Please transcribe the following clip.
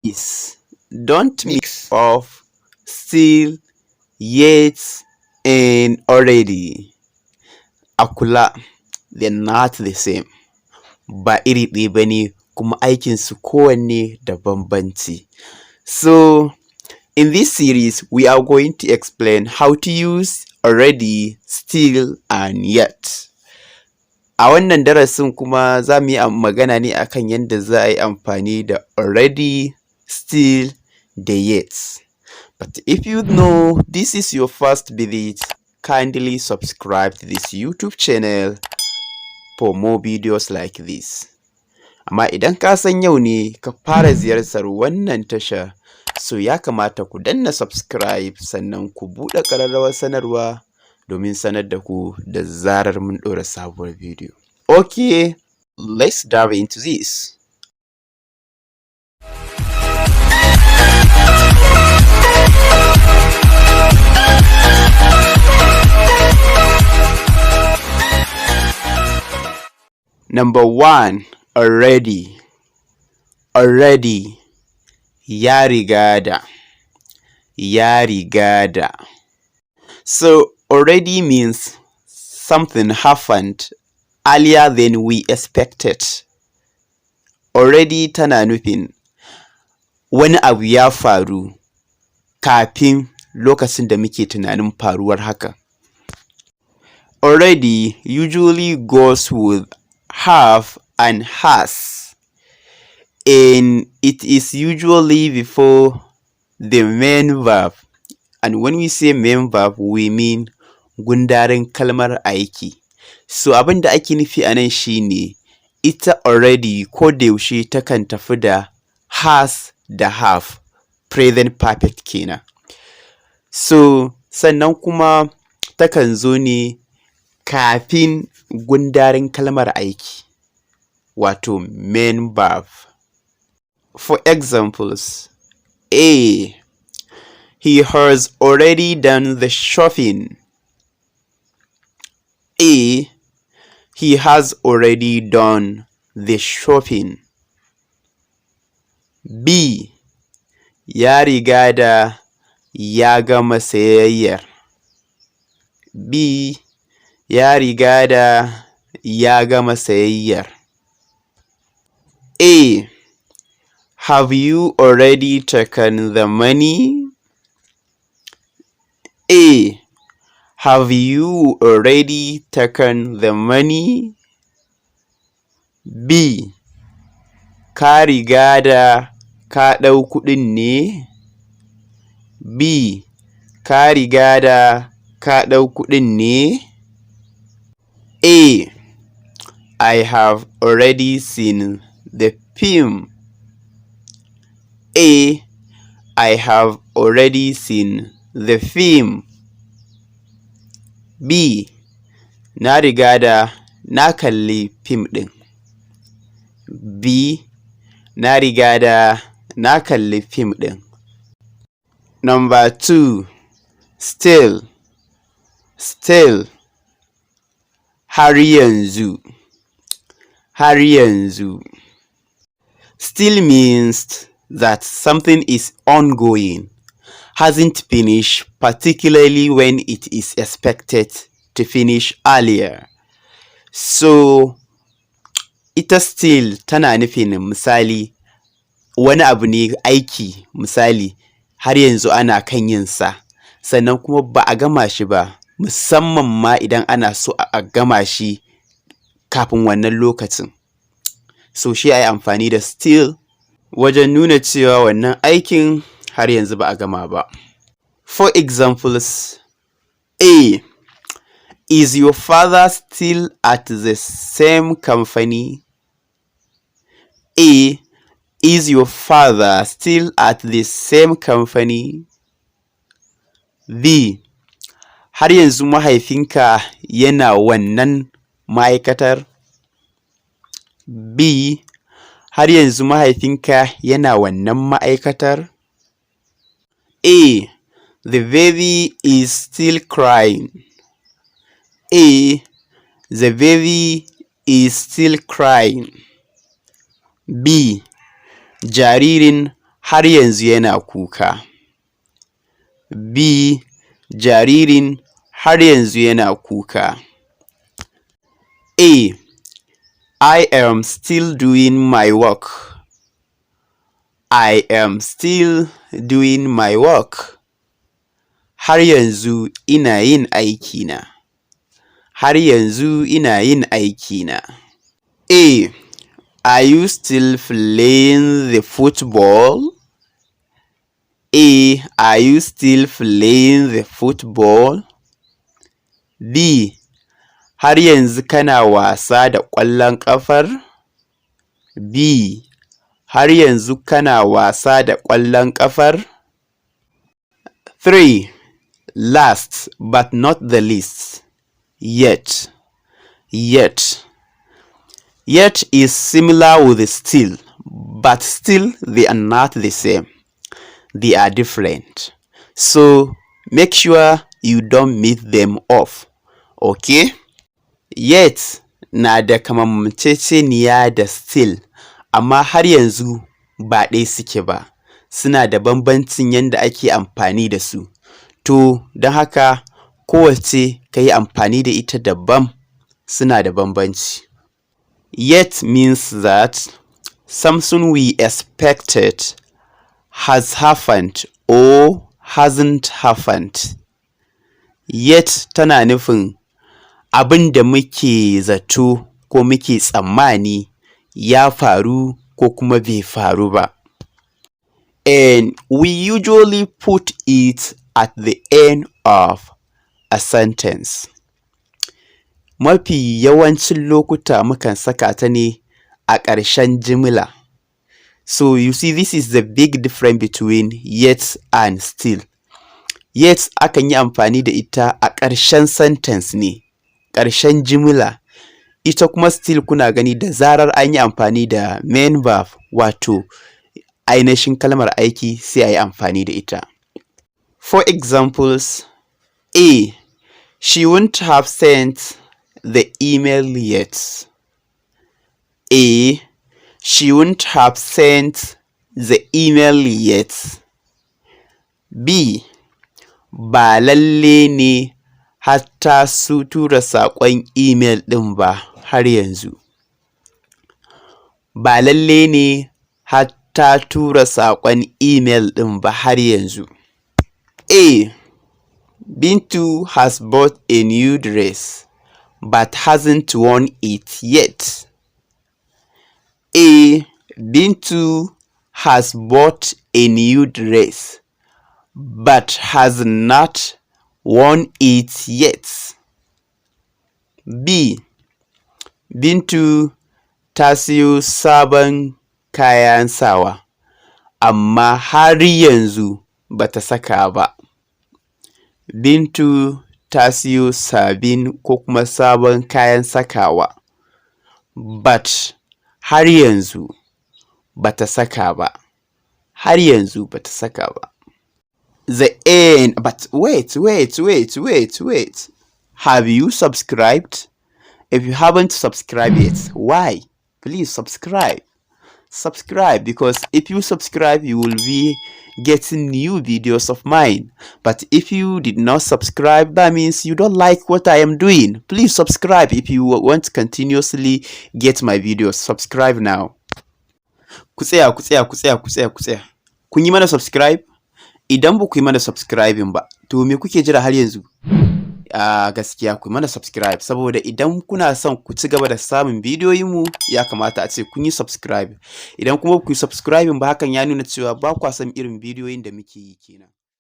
Please don't mix of still, yet, and already. A kula, they're not the same. Ba iri ɗaya ba ne, kuma aikinsu kowanne da bambanci. So, in this series, we are going to explain how to use already, still, and yet. A wannan darasin kuma za mu yi magana ne akan yadda za a yi amfani da already, still, da yet. But if you know this is your first visit, kindly subscribe to this YouTube channel for more videos like this. Amma idan ka san yau ne ka fara ziyartar wannan tasha, so ya kamata ku danna subscribe sannan ku buɗe ƙararrawar sanarwa domin sanar da ku da zarar mun ɗora sabuwar video. Okay, let's dive into this. Number 1, already. Already. Ya riga da. Ya riga da. So, already means something happened earlier than we expected. Already tana nufin wani abu ya faru kafin lokacin da muke tunanin faruwar haka. Already usually goes with have and has, and it is usually before the main verb. And when we say main verb, we mean gundarin kalmar aiki. So abin da ake nufi a nan shine ita already ko da yaushe takan tafi da has da have, present perfect kenan. So sannan kuma takan zo ne kafin gundarin kalmar aiki, wato main verb. For examples, A. He has already done the shopping. A. He has already done the shopping. B. Ya riga da ya gama sayayyar. B. Ya riga da ya gama sayayyar. A. Have you already taken the money? A. Have you already taken the money? B. Ka riga da ka ɗau kuɗin ne? B. Ka riga da ka ɗau kuɗin ne? A. I have already seen the film. A. I have already seen the film. B. Na riga da na kalli fim ɗin. B. Na riga da na kalli fim ɗin. Number 2, still. Still. Har yanzu. Har yanzu. Still means that something is ongoing, hasn't finished, particularly when it is expected to finish earlier. So, ita still tana nufin misali wani abu ne aiki, misali har yanzu ana kan yin sa, sannan kuma ba a gama shi ba, musamman ma idan ana so a gama shi kafin wannan lokacin. So shi ai amfani da still wajen nuna cewa wannan aikin har yanzu ba a gama ba. For examples, A. Is your father still at the same company? A. Is your father still at the same company? B. Har yanzu mahaifinka yana wannan ma'aikatar? B. Har yanzu mahaifinka yana wannan ma'aikatar? A. The baby is still crying. A. The baby is still crying. B. Jaririn har yanzu yana kuka. B. Jaririn har yanzu yana kuka. A. I am still doing my work. I am still doing my work. Har yanzu ina yin aikina. Har yanzu ina yin aikina. A. Are you still playing the football? A. Are you still playing the football? B. Har yanzu kana wasa da ƙwallon ƙafar? B. Har yanzu kana wasa da ƙwallon ƙafar? 3. Last but not the least, yet. Yet. Yet is similar with still, but still they are not the same. They are different. So make sure you don't mix them up. Okay? Yet na da kamanceceniya da still, amma har yanzu ba ɗaya suke ba. Suna da bambancin yadda ake amfani da su. To, don haka kowace ka yi amfani da ita daban, suna da bambanci. Yet means that something we expected has happened or hasn't happened. Yet tana nufin abin da muke zato ko muke tsammani ya faru ko kuma bai faru ba. And we usually put it at the end of a sentence. Mafi yawancin lokuta mukan saka ta ne a ƙarshen jimla. So you see, this is the big difference between yet and still. Yet akan yi amfani da ita a ƙarshen sentence ne, ƙarshen jimla. Ita kuma still kuna gani da zarar an yi amfani da main verb, wato ainihin kalmar aiki, sai a yi amfani da ita. For examples, A. She wouldn't have sent the email yet. A. She wouldn't have sent the email yet. B. Ba lalle ne hatta su tura saƙon email ɗin ba har yanzu. Ba lalle ne hatta tura saƙon email ɗin ba har yanzu. A. Bintu has bought a new dress but hasn't worn it yet. A. Bintu has bought a new dress but has not worn it yet. B. Bintu ta siyo sabon kayan sawa, amma har yanzu bata saka ba. Bintu ta siyo sabbin ko kuma sabon kayan sakawa, but har yanzu bata saka ba. Har yanzu bata saka ba. The end. But wait. Have you subscribed? If you haven't subscribed yet, why? Please subscribe. Subscribe, because if you subscribe, you will be getting new videos of mine. But if you did not subscribe, that means you don't like what I am doing. Please subscribe if you want to continuously get my videos. Subscribe now. Ku tsaya. Kun yi mana subscribe? Idan ba ku yi mana subscribing ba, to me kuke jira har yanzu? Gaskiya ku mana subscribe, saboda idan kuna son ku ci gaba da samun bidiyoyinmu, ya kamata a ce kun yi subscribe. Idan kuma ku yi subscribing ba, hakan ya nuna cewa ba kwa son irin bidiyoyin da muke yi kenan.